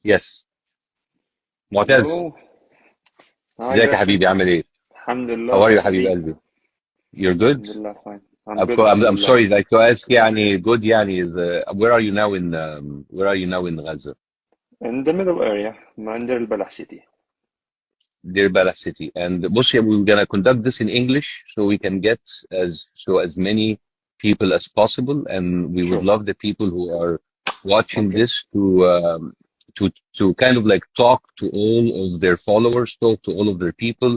Yes. معتز. Hello. Hi, ازيك يا bassem. حبيبي عامل ايه؟ Alhamdulillah, How are how you يا are حبيب you? قلبي? You're good? Alhamdulillah, fine. I'm Of good, course, I'm alhamdulillah. sorry like to ask يعني good يعني is where are you now in where are you now in Gaza? In the middle area, Mandar al-Balah city. Deir Balah city. And بص we're gonna conduct this in English so we can get as many people as possible, and we would Sure. love the people who are watching Okay. this to kind of like talk to all of their followers, talk to all of their people,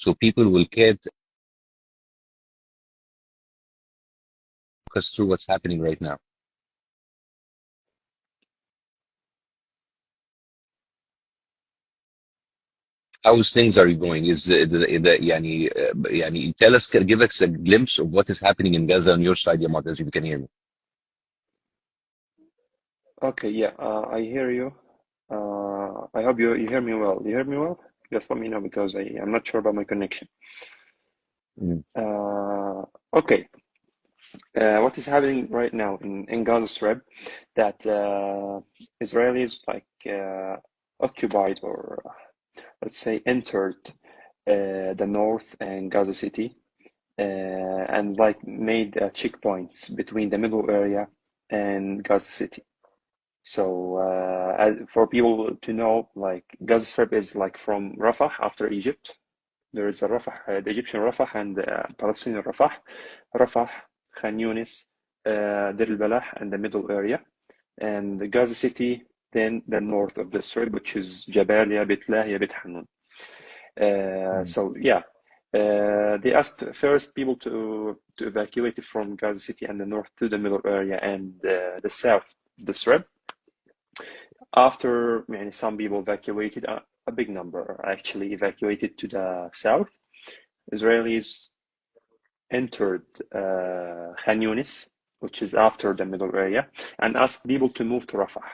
so people will get us through what's happening right now. How's things are going? Is يعني tell us, give us a glimpse of what is happening in Gaza on your side, ya Mu'taz, if you can hear me. Okay, yeah, I hear you. I hope you hear me well. You hear me well? Just let me know because I'm not sure about my connection. Mm. Okay. What is happening right now in Gaza Strip that Israelis occupied or let's say entered the north and Gaza City and like made checkpoints between the middle area and Gaza City. So for people to know, like Gaza Strip is like from Rafah after Egypt. There is a Rafah, the Egyptian Rafah and Palestinian Rafah. Rafah, Khan Yunis, Deir al-Balah, and the middle area. And the Gaza City, then the north of the Strip, which is Jabalia, Beit Lahia, Beit Hanun. Mm. So yeah, they asked first people to evacuate from Gaza City and the north to the middle area and the south, the Strip. After some people evacuated, a big number actually evacuated to the south. Israelis entered Khan Yunis, which is after the middle area, and asked people to move to Rafah,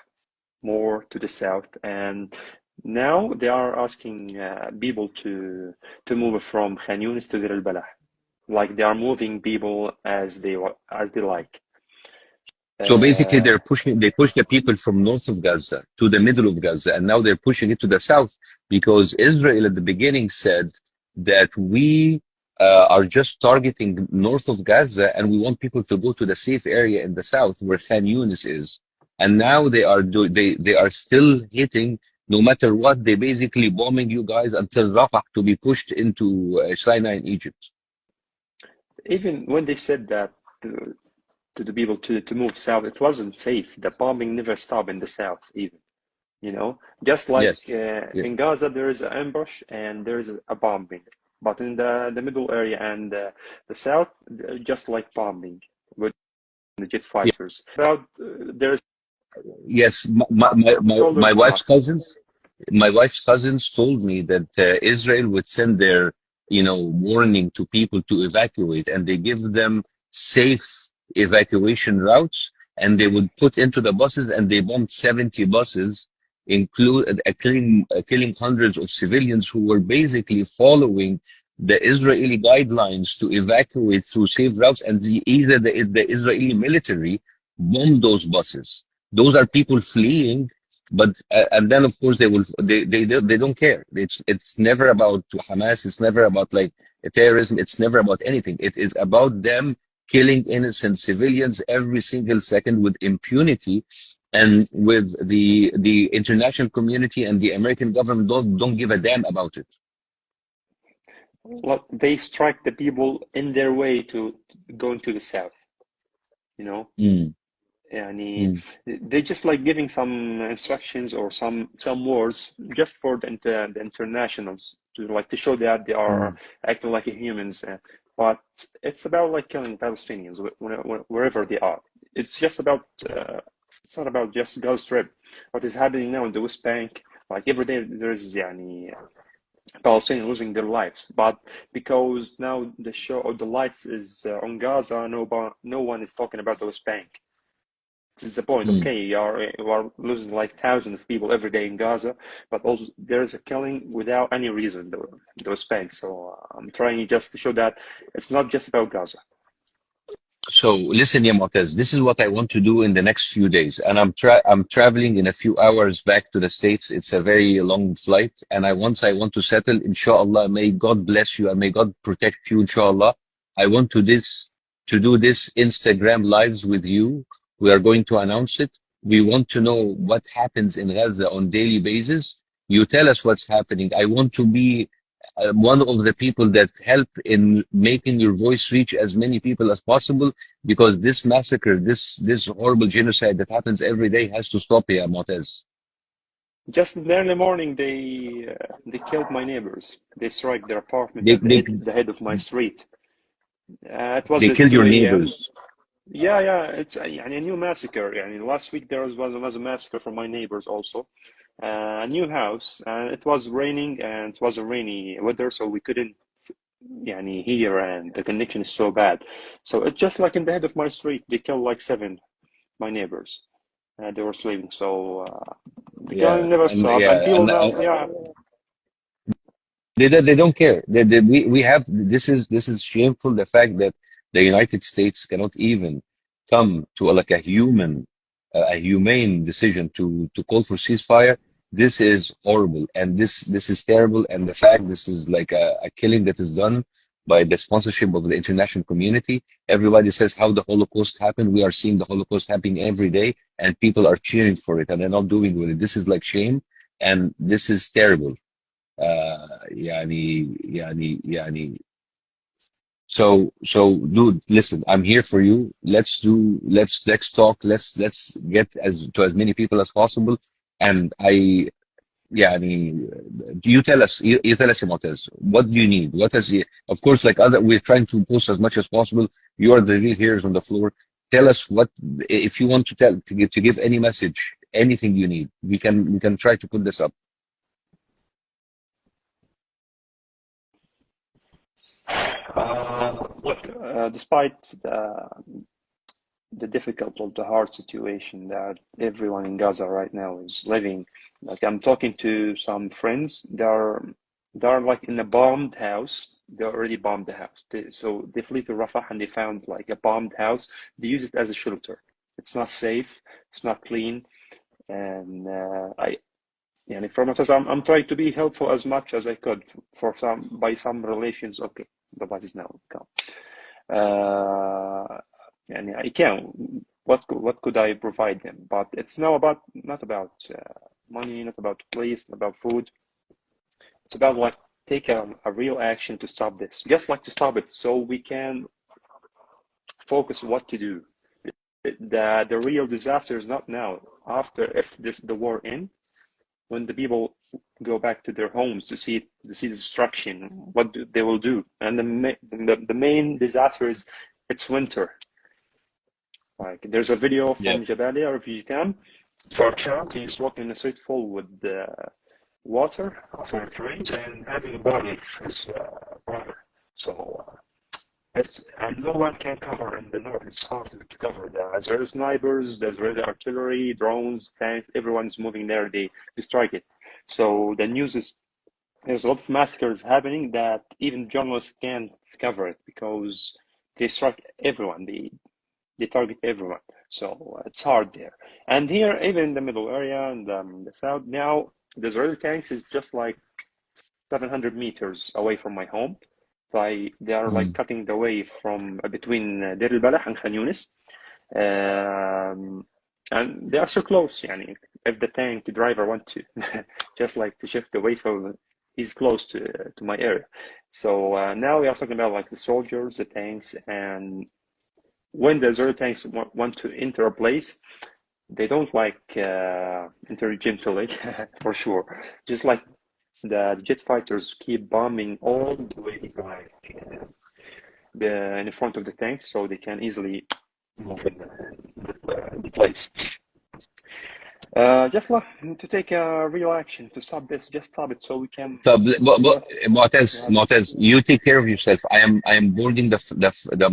more to the south. And now they are asking people to move from Khan Yunis to Deir al-Balah, like they are moving people as they like. So basically, Uh, they push the people from north of Gaza to the middle of Gaza, and now they're pushing it to the south because Israel at the beginning said that we are just targeting north of Gaza, and we want people to go to the safe area in the south where Khan Yunis is. And now they are still hitting, no matter what. They basically bombing you guys until Rafah to be pushed into Sinai in Egypt. Even when they said that to the people to move south, it wasn't safe. The bombing never stopped in the south, even. Just like Yes. Yeah. in Gaza, there is an ambush and there is a bombing. But in the middle area and the south, just like bombing with the jet fighters. About there's Yes. solar power. My wife's cousins told me that Israel would send their, warning to people to evacuate, and they give them safe evacuation routes, and they would put into the buses, and they bombed 70 buses, killing hundreds of civilians who were basically following the Israeli guidelines to evacuate through safe routes, and the Israeli military bombed those buses. Those are people fleeing, but and then of course they don't care. It's never about Hamas. It's never about like terrorism. It's never about anything. It is about them killing innocent civilians every single second with impunity, and with the international community and the American government don't give a damn about it. Well, they strike the people in their way to going to the south. You know, Mm, Yani, mm, they just like giving some instructions or some words just for the internationals to show that they are mm. acting like humans. But it's about like killing Palestinians wherever they are. It's just about it's not about just Gaza Strip. What is happening now in the West Bank? Like every day there is Palestinians losing their lives. But because now the show or the lights is on Gaza, no one is talking about the West Bank. This is the point. Mm. Okay, you are losing like thousands of people every day in Gaza, but also there is a killing without any reason, those banks. So I'm trying just to show that it's not just about Gaza. So listen, yeah, Motaz, this is what I want to do in the next few days, and I'm traveling in a few hours back to the States. It's a very long flight, and I want to settle, inshallah. May God bless you and may God protect you, inshallah. I want to do this Instagram lives with you. We are going to announce it. We want to know what happens in Gaza on daily basis. You tell us what's happening. I want to be one of the people that help in making your voice reach as many people as possible, because this massacre, this horrible genocide that happens every day has to stop here, Motez. Just in the early morning, they killed my neighbors. They struck their apartment They, at they, the head of my street. It was they at killed your 2 a.m. neighbors. Yeah, yeah, it's a new massacre. Last week there was another massacre from my neighbors also. A new house, and it was raining, and it was a rainy weather, so we couldn't hear, and the connection is so bad. So it's just like in the head of my street, they killed like seven my neighbors. They were sleeping, so the killing Yeah, never and stopped, and yeah, people and now, yeah, they don't care. We have this is shameful. The fact that the United States cannot even come to like a humane decision to call for ceasefire. This is horrible, and this is terrible. And the fact this is like a killing that is done by the sponsorship of the international community. Everybody says how the Holocaust happened. We are seeing the Holocaust happening every day, and people are cheering for it, and they're not doing with it. This is like shame, and this is terrible. يعني so dude, listen, I'm here for you. Let's talk. Let's get as many people as possible. And يعني you tell us about this. What do you need? What is of course, like other, we're trying to post as much as possible. You are the real heroes on the floor. Tell us what, if you want to give any message, anything you need. We can try to put this up. look, despite the difficult or the hard situation that everyone in Gaza right now is living. Like I'm talking to some friends, they're like in a bombed house. They already bombed the house. So they flee to Rafah and they found like a bombed house. They use it as a shelter. It's not safe. It's not clean. And from us, I'm trying to be helpful as much as I could for some by some relations. Okay, the bus is now come. I can. What could I provide them? But it's now not about money, not about place, not about food. It's about like take a real action to stop this. Just like to stop it, so we can focus what to do. The real disaster is not now. After, if the war ends, when the people go back to their homes to see destruction, what they will do. And the main disaster is it's winter. Like there's a video Yeah. from Jabalia refugee camp. For a child, he's walking in a street full with water after it rains and having a body of his brother. So and no one can cover in the north. It's hard to cover. There's snipers, there's artillery, drones, tanks. Everyone's moving there. They strike it. So the news is there's a lot of massacres happening that even journalists can't cover it because they strike everyone. They target everyone. So it's hard there. And here, even in the middle area and the south, now the Israeli tanks is just like 700 meters away from my home. They are like Mm. cutting the way from between Deir al-Balah and Khan Yunis. And they are so close. If the tank driver want to just like to shift away, so he's close to my area. So now we are talking about like the soldiers, the tanks, and when the Israeli tanks want to enter a place, they don't like enter gently for sure. Just like the jet fighters keep bombing all the way like in front of the tanks, so they can easily move in the place. Just like to take a real action to stop this, just stop it, so we can So, to have to have Mu'taz, you take care of yourself. I am boarding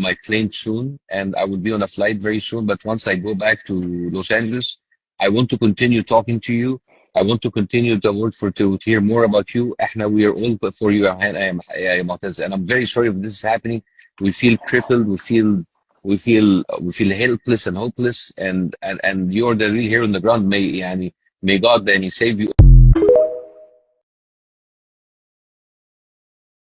my plane soon, and I will be on a flight very soon. But once I go back to Los Angeles, I want to continue talking to you. I want to continue to hear more about you. احنا we are all for you. I am Mu'taz, and I'm very sorry if this is happening. We feel crippled. We feel we feel helpless and hopeless, and you're the real hero on the ground. May God then save you.